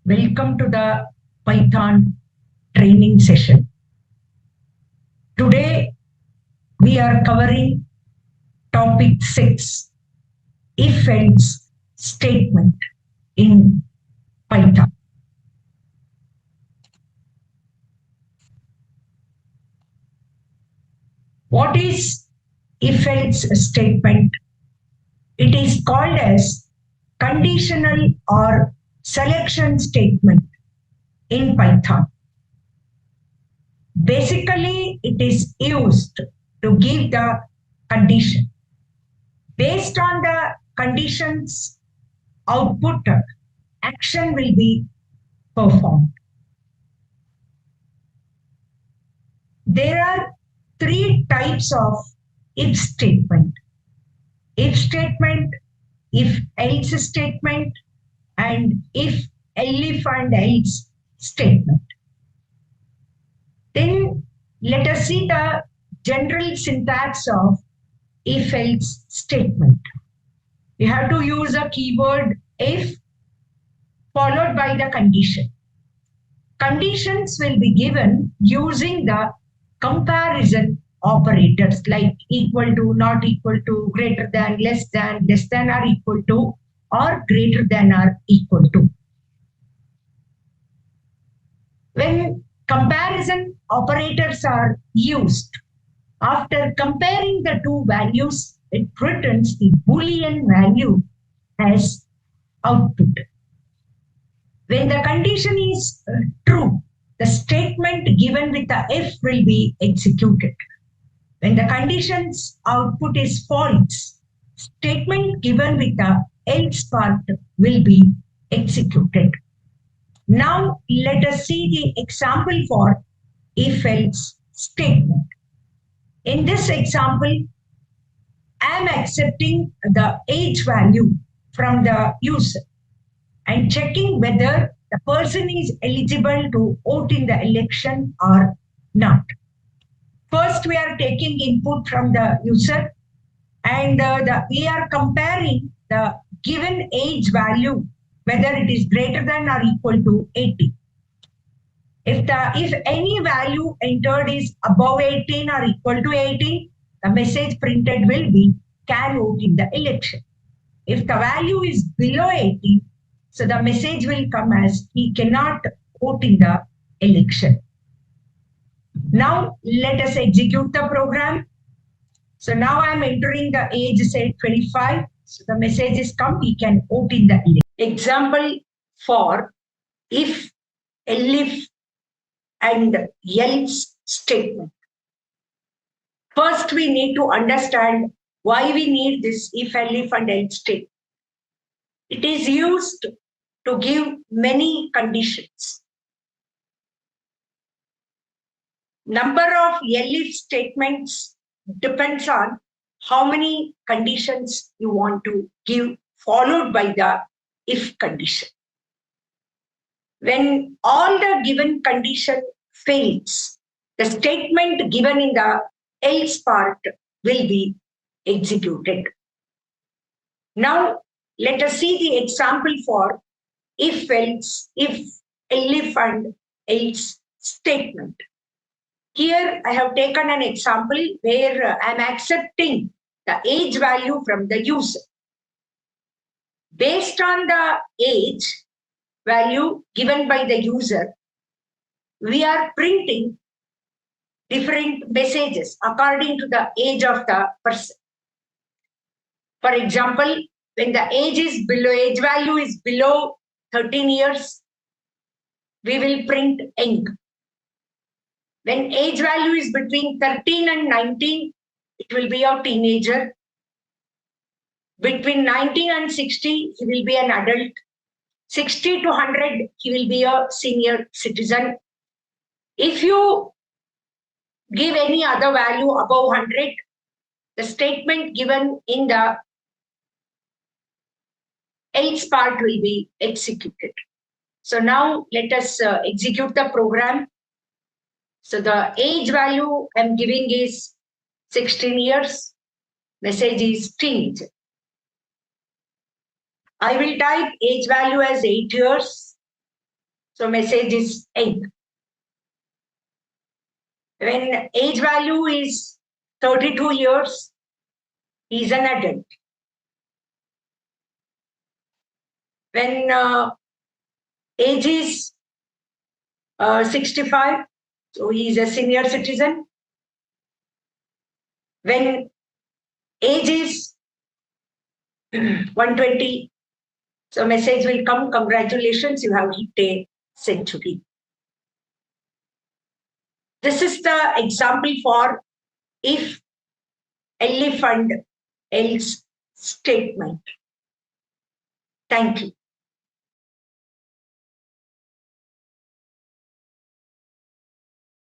Welcome to the Python training session. Today we are covering topic 6, if-else statement in Python. What is if-else statement? It is called as conditional or selection statement in Python. Basically, it is used to give the condition. Based on the conditions output, action will be performed. There are 3 types of if statement. If statement, if else statement, and if and else statement. Then let us see the general syntax of if else statement. We have to use a keyword if followed by the condition. Conditions will be given using the comparison operators like equal to, not equal to, greater than, less than or equal to, or greater than or equal to. When comparison operators are used, after comparing the two values, it returns the Boolean value as output. When the condition is true, the statement given with the if will be executed. When the condition's output is false, statement given with the else part will be executed. Now let us see the example for if-else statement. In this example, I am accepting the age value from the user and checking whether the person is eligible to vote in the election or not. First, we are taking input from the user and we are comparing the given age value, whether it is greater than or equal to 80. If any value entered is above 18 or equal to 18, the message printed will be can vote in the election. If the value is below 18, so the message will come as he cannot vote in the election. Now let us execute the program. So now I am entering the age, say 25. So the message is come, he can vote in the election. Example for if, elif, and else statement. First, we need to understand why we need this if, elif, and else statement. It is used to give many conditions. Number of elif statements depends on how many conditions you want to give, followed by the if condition. When all the given condition fails, the statement given in the else part will be executed. Now, let us see the example for if, else, if, elif, and else statement. Here, I have taken an example where I am accepting the age value from the user. Based on the age value given by the user, we are printing different messages according to the age of the person. For example, when the age value is below 13 years, we will print young. When age value is between 13 and 19, it will be a teenager. Between 19 and 60, he will be an adult. 60 to 100, he will be a senior citizen. If you give any other value above 100, the statement given in the else part will be executed. So now let us execute the program. So the age value I'm giving is 16 years. Message is teenager. I will type age value as 8 years. So message is egg. When age value is 32 years, he is an adult. When age is 65, so he is a senior citizen. When age is 120, so message will come, congratulations, you have hit a century. This is the example for if elephant else statement. Thank you.